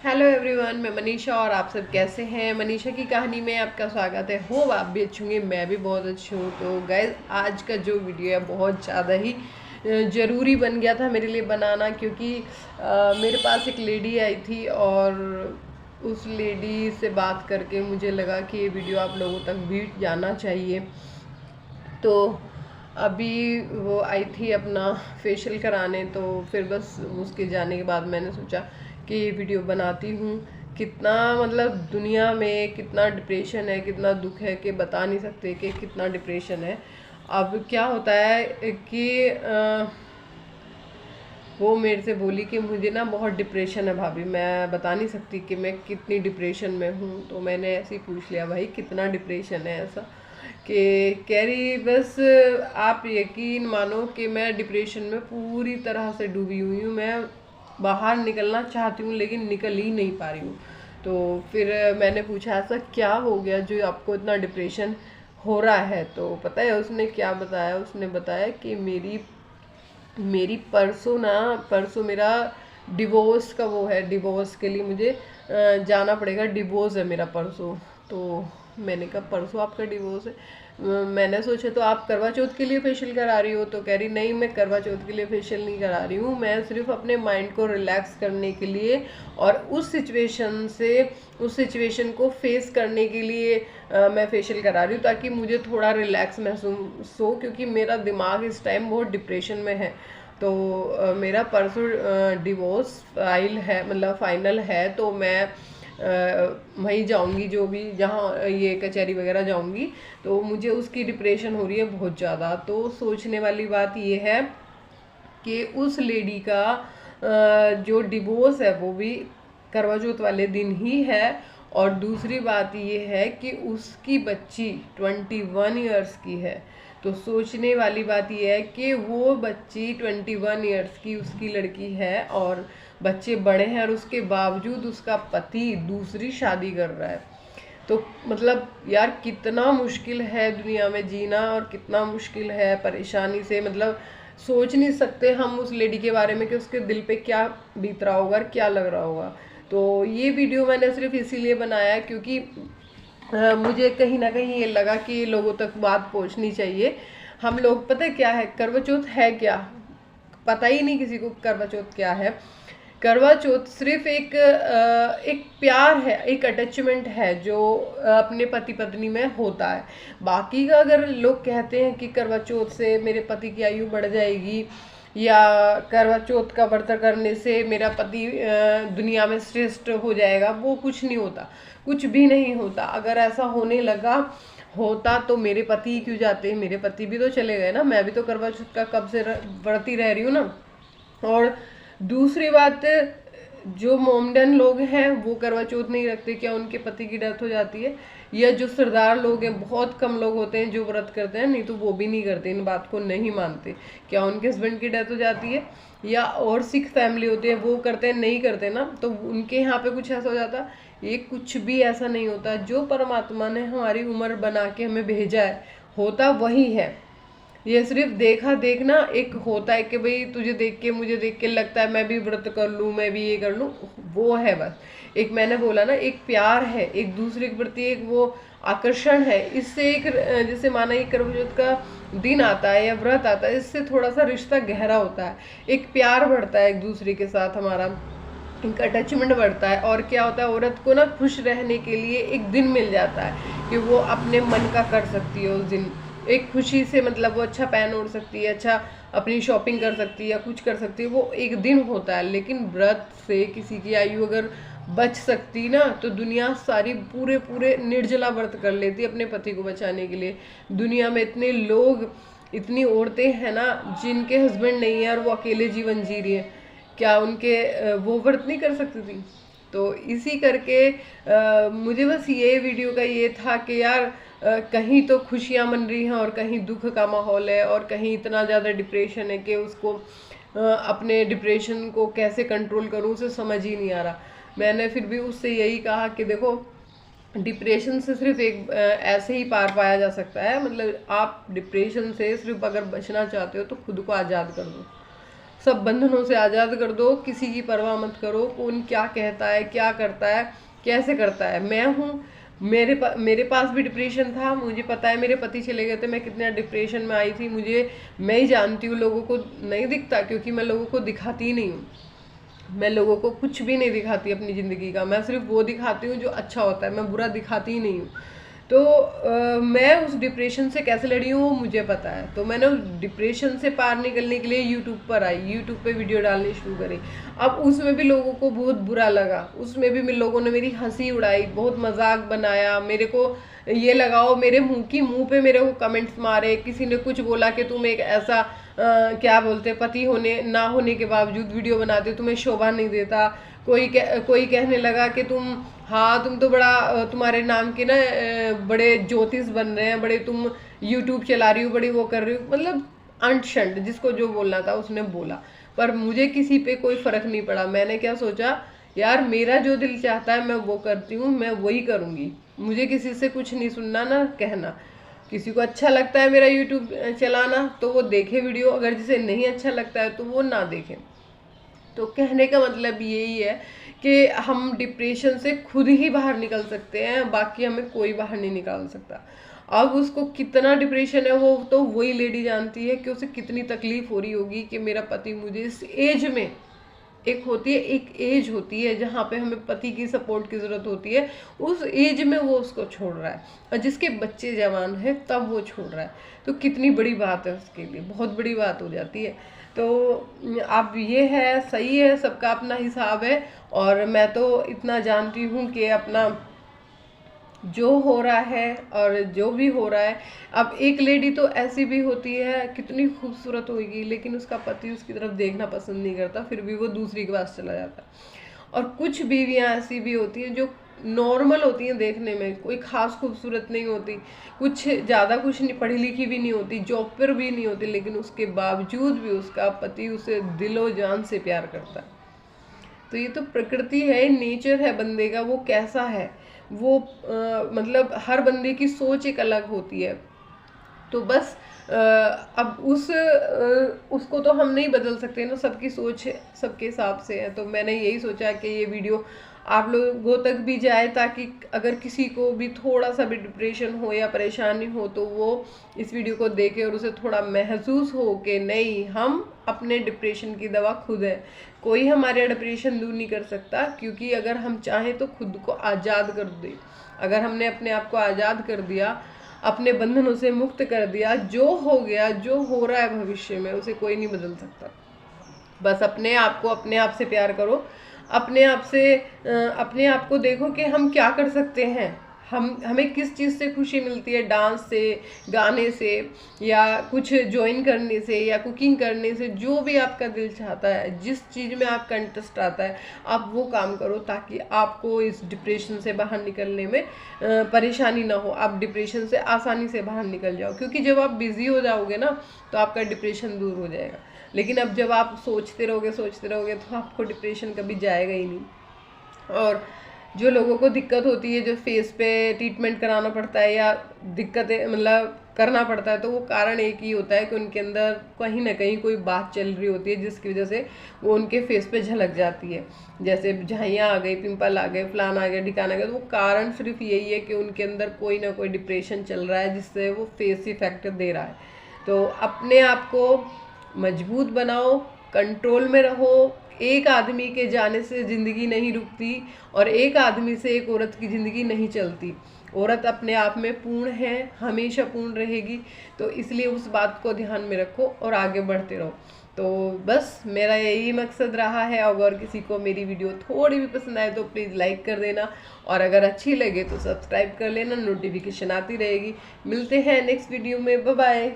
Hello everyone, मैं मनीषा और आप सब कैसे हैं। मनीषा की कहानी में आपका स्वागत है। होप आप भी अच्छे होंगे, मैं भी बहुत अच्छी हूँ। तो गाइस, आज का जो वीडियो है बहुत ज़्यादा ही ज़रूरी बन गया था मेरे लिए बनाना, क्योंकि मेरे पास एक लेडी आई थी और उस लेडी से बात करके मुझे लगा कि ये वीडियो आप लोगों तक भी जाना चाहिए। तो अभी वो आई थी अपना फेशियल कराने, तो फिर बस उसके जाने के बाद मैंने सोचा कि ये वीडियो बनाती हूँ। कितना मतलब दुनिया में कितना डिप्रेशन है, कितना दुख है कि बता नहीं सकते कि कितना डिप्रेशन है। अब क्या होता है कि वो मेरे से बोली कि मुझे ना बहुत डिप्रेशन है भाभी, मैं बता नहीं सकती कि मैं कितनी डिप्रेशन में हूँ। तो मैंने ऐसे ही पूछ लिया, भाई कितना डिप्रेशन है ऐसा, कि कह रही बस आप यकीन मानो कि मैं डिप्रेशन में पूरी तरह से डूबी हुई हूँ। मैं बाहर निकलना चाहती हूँ लेकिन निकल ही नहीं पा रही हूँ। तो फिर मैंने पूछा ऐसा क्या हो गया जो आपको इतना डिप्रेशन हो रहा है। तो पता है उसने क्या बताया, उसने बताया कि मेरी मेरी परसों मेरा डिवोर्स का वो है, डिवोर्स के लिए मुझे जाना पड़ेगा, डिवोर्स है मेरा परसों। तो मैंने कहा परसों आपका डिवोर्स है। मैंने सोचा तो आप करवा चौथ के लिए फेशियल करा रही हो। तो कह रही नहीं, मैं करवा चौथ के लिए फेशियल नहीं करा रही हूँ, मैं सिर्फ अपने माइंड को रिलैक्स करने के लिए और उस सिचुएशन को फेस करने के लिए मैं फेशियल करा रही हूँ, ताकि मुझे थोड़ा रिलैक्स महसूस हो, क्योंकि मेरा दिमाग इस टाइम बहुत डिप्रेशन में है। तो मेरा परसों डिवोर्स फाइनल है, तो मैं वहीं जाऊंगी, जो भी जहाँ ये कचहरी वगैरह जाऊंगी। तो मुझे उसकी डिप्रेशन हो रही है बहुत ज़्यादा। तो सोचने वाली बात ये है कि उस लेडी का जो डिवोर्स है वो भी करवा चौथ वाले दिन ही है। और दूसरी बात ये है कि उसकी बच्ची 21 ईयर्स की है। तो सोचने वाली बात यह है कि वो बच्ची 21 ईयर्स की उसकी लड़की है और बच्चे बड़े हैं, और उसके बावजूद उसका पति दूसरी शादी कर रहा है। तो मतलब यार कितना मुश्किल है दुनिया में जीना, और कितना मुश्किल है परेशानी से, मतलब सोच नहीं सकते हम उस लेडी के बारे में कि उसके दिल पे क्या बीत रहा होगा, क्या लग रहा होगा। तो ये वीडियो मैंने सिर्फ इसीलिए बनाया क्योंकि मुझे कहीं ना कहीं ये लगा कि लोगों तक बात पहुंचनी चाहिए। हम लोग, पता है क्या है करवा चौथ है क्या, पता ही नहीं किसी को करवा चौथ क्या है। करवा चौथ सिर्फ एक प्यार है, एक अटैचमेंट है जो अपने पति पत्नी में होता है। बाकी का अगर लोग कहते हैं कि करवा चौथ से मेरे पति की आयु बढ़ जाएगी, या करवा चौथ का व्रत करने से मेरा पति दुनिया में श्रेष्ठ हो जाएगा, वो कुछ नहीं होता, कुछ भी नहीं होता। अगर ऐसा होने लगा होता तो मेरे पति क्यों जाते, मेरे पति भी तो चले गए ना, मैं भी तो करवा चौथ का कब से व्रती रह रही हूँ ना। और दूसरी बात, जो मोमडन लोग हैं वो करवा चौथ नहीं रखते, क्या उनके पति की डेथ हो जाती है? या जो सरदार लोग हैं, बहुत कम लोग होते हैं जो व्रत करते हैं, नहीं तो वो भी नहीं करते, इन बात को नहीं मानते, क्या उनके हस्बैंड की डेथ हो जाती है? या और सिख फैमिली होती है वो करते हैं, नहीं करते ना, तो उनके यहाँ पे कुछ ऐसा हो जाता। ये कुछ भी ऐसा नहीं होता, जो परमात्मा ने हमारी उम्र बना के हमें भेजा है होता वही है। ये सिर्फ देखा देखना एक होता है कि भाई तुझे देख के मुझे देख के लगता है मैं भी व्रत कर लूँ, मैं भी ये कर लूँ, वो है बस। एक मैंने बोला ना, एक प्यार है एक दूसरे के प्रति, एक वो आकर्षण है। इससे एक जैसे माना ये करवा चौथ का दिन आता है या व्रत आता है, इससे थोड़ा सा रिश्ता गहरा होता है, एक प्यार बढ़ता है एक दूसरे के साथ हमारा, एक अटैचमेंट बढ़ता है। और क्या होता है, औरत को ना खुश रहने के लिए एक दिन मिल जाता है कि वो अपने मन का कर सकती है उस दिन, एक खुशी से, मतलब वो अच्छा पहन ओढ़ सकती है, अच्छा अपनी शॉपिंग कर सकती है या कुछ कर सकती है, वो एक दिन होता है। लेकिन व्रत से किसी की आयु अगर बच सकती ना, तो दुनिया सारी पूरे पूरे निर्जला व्रत कर लेती अपने पति को बचाने के लिए। दुनिया में इतने लोग, इतनी औरतें हैं ना जिनके हस्बैंड नहीं है और वो अकेले जीवन जी रही है, क्या उनके वो व्रत नहीं कर सकती थी? तो इसी करके मुझे बस ये वीडियो का ये था कि यार कहीं तो खुशियाँ मन रही हैं और कहीं दुख का माहौल है, और कहीं इतना ज़्यादा डिप्रेशन है कि उसको अपने डिप्रेशन को कैसे कंट्रोल करूँ उसे समझ ही नहीं आ रहा। मैंने फिर भी उससे यही कहा कि देखो, डिप्रेशन से सिर्फ एक ऐसे ही पार पाया जा सकता है, मतलब आप डिप्रेशन से सिर्फ अगर बचना चाहते हो तो खुद को आज़ाद कर दो, सब बंधनों से आज़ाद कर दो, किसी की परवाह मत करो, कौन क्या कहता है, क्या करता है, कैसे करता है। मैं हूँ, मेरे पास भी डिप्रेशन था, मुझे पता है। मेरे पति चले गए थे, मैं कितने डिप्रेशन में आई थी, मैं ही जानती हूँ। लोगों को नहीं दिखता, क्योंकि मैं लोगों को दिखाती ही नहीं हूँ। मैं लोगों को कुछ भी नहीं दिखाती अपनी ज़िंदगी का, मैं सिर्फ वो दिखाती हूँ जो अच्छा होता है, मैं बुरा दिखाती ही नहीं हूँ। तो मैं उस डिप्रेशन से कैसे लड़ी हूँ वो मुझे पता है। तो मैंने उस डिप्रेशन से पार निकलने के लिए यूट्यूब पर आई, यूट्यूब पे वीडियो डालनी शुरू करी। अब उसमें भी लोगों को बहुत बुरा लगा, उसमें भी लोगों ने मेरी हंसी उड़ाई, बहुत मजाक बनाया, मेरे को ये लगाओ, मेरे मुंह पे मेरे को कमेंट्स मारे। किसी ने कुछ बोला कि तुम एक ऐसा क्या बोलते, पति होने ना होने के बावजूद वीडियो बनाते हो, तुम्हें शोभा नहीं देता। कोई कहने लगा कि तुम तो बड़ा, तुम्हारे नाम के ना बड़े ज्योतिष बन रहे हैं, बड़े तुम यूट्यूब चला रही हो, बड़ी वो कर रही हो। मतलब अंट शंट, जिसको जो बोलना था उसने बोला। पर मुझे किसी पे कोई फर्क नहीं पड़ा। मैंने क्या सोचा, यार मेरा जो दिल चाहता है मैं वो करती हूँ, मैं वही करूँगी। मुझे किसी से कुछ नहीं सुनना ना कहना। किसी को अच्छा लगता है मेरा यूट्यूब चलाना तो वो देखे वीडियो, अगर जिसे नहीं अच्छा लगता है तो वो ना देखे। तो कहने का मतलब यही है कि हम डिप्रेशन से खुद ही बाहर निकल सकते हैं, बाकी हमें कोई बाहर नहीं निकाल सकता। अब उसको कितना डिप्रेशन है वो तो वही लेडी जानती है कि उसे कितनी तकलीफ हो रही होगी कि मेरा पति मुझे इस एज में, एक एज होती है जहाँ पे हमें पति की सपोर्ट की ज़रूरत होती है, उस एज में वो उसको छोड़ रहा है, और जिसके बच्चे जवान हैं तब वो छोड़ रहा है। तो कितनी बड़ी बात है उसके लिए, बहुत बड़ी बात हो जाती है। तो अब ये है, सही है, सबका अपना हिसाब है। और मैं तो इतना जानती हूँ कि अपना जो हो रहा है और जो भी हो रहा है। अब एक लेडी तो ऐसी भी होती है, कितनी खूबसूरत होगी, लेकिन उसका पति उसकी तरफ देखना पसंद नहीं करता, फिर भी वो दूसरी के पास चला जाता है। और कुछ बीवियां ऐसी भी होती हैं जो नॉर्मल होती हैं देखने में, कोई खास खूबसूरत नहीं होती, कुछ ज़्यादा कुछ नहीं, पढ़ी लिखी भी नहीं होती, जॉब पर भी नहीं होती, लेकिन उसके बावजूद भी उसका पति उसे दिलो जान से प्यार करता है। तो ये तो प्रकृति है, नेचर है बंदे का, वो कैसा है वो मतलब हर बंदे की सोच एक अलग होती है। तो बस अब उसको तो हम नहीं बदल सकते ना, सबकी सोच सबके हिसाब से है। तो मैंने यही सोचा कि ये वीडियो आप लोगों तक भी जाए, ताकि अगर किसी को भी थोड़ा सा भी डिप्रेशन हो या परेशानी हो तो वो इस वीडियो को देखे और उसे थोड़ा महसूस हो कि नहीं, हम अपने डिप्रेशन की दवा खुद है, कोई हमारे डिप्रेशन दूर नहीं कर सकता। क्योंकि अगर हम चाहें तो खुद को आज़ाद कर दे, अगर हमने अपने आप को आज़ाद कर दिया, अपने बंधनों से मुक्त कर दिया, जो हो गया, जो हो रहा है भविष्य में, उसे कोई नहीं बदल सकता। बस अपने आप से प्यार करो, अपने आप को देखो कि हम क्या कर सकते हैं, हमें किस चीज़ से खुशी मिलती है, डांस से, गाने से, या कुछ ज्वाइन करने से, या कुकिंग करने से। जो भी आपका दिल चाहता है, जिस चीज़ में आपका इंटरेस्ट आता है, आप वो काम करो, ताकि आपको इस डिप्रेशन से बाहर निकलने में परेशानी ना हो, आप डिप्रेशन से आसानी से बाहर निकल जाओ। क्योंकि जब आप बिजी हो जाओगे ना तो आपका डिप्रेशन दूर हो जाएगा। लेकिन अब जब आप सोचते रहोगे तो आपको डिप्रेशन कभी जाएगा ही नहीं। और जो लोगों को दिक्कत होती है, जो फेस पे ट्रीटमेंट कराना पड़ता है या दिक्कतें मतलब करना पड़ता है, तो वो कारण एक ही होता है कि उनके अंदर कहीं ना कहीं कोई बात चल रही होती है, जिसकी वजह से वो उनके फेस पे झलक जाती है। जैसे झाइयाँ आ गई, पिंपल आ गए, फलाना आ गया, ढिकाना आ गया। तो वो कारण सिर्फ यही है कि उनके अंदर कोई ना कोई डिप्रेशन चल रहा है, जिससे वो फेस इफेक्ट दे रहा है। तो अपने आप को मजबूत बनाओ, कंट्रोल में रहो। एक आदमी के जाने से ज़िंदगी नहीं रुकती, और एक आदमी से एक औरत की ज़िंदगी नहीं चलती। औरत अपने आप में पूर्ण है, हमेशा पूर्ण रहेगी। तो इसलिए उस बात को ध्यान में रखो और आगे बढ़ते रहो। तो बस मेरा यही मकसद रहा है। अगर किसी को मेरी वीडियो थोड़ी भी पसंद आए तो प्लीज़ लाइक कर देना, और अगर अच्छी लगे तो सब्सक्राइब कर लेना, नोटिफिकेशन आती रहेगी। मिलते हैं नेक्स्ट वीडियो में, बाय बाय।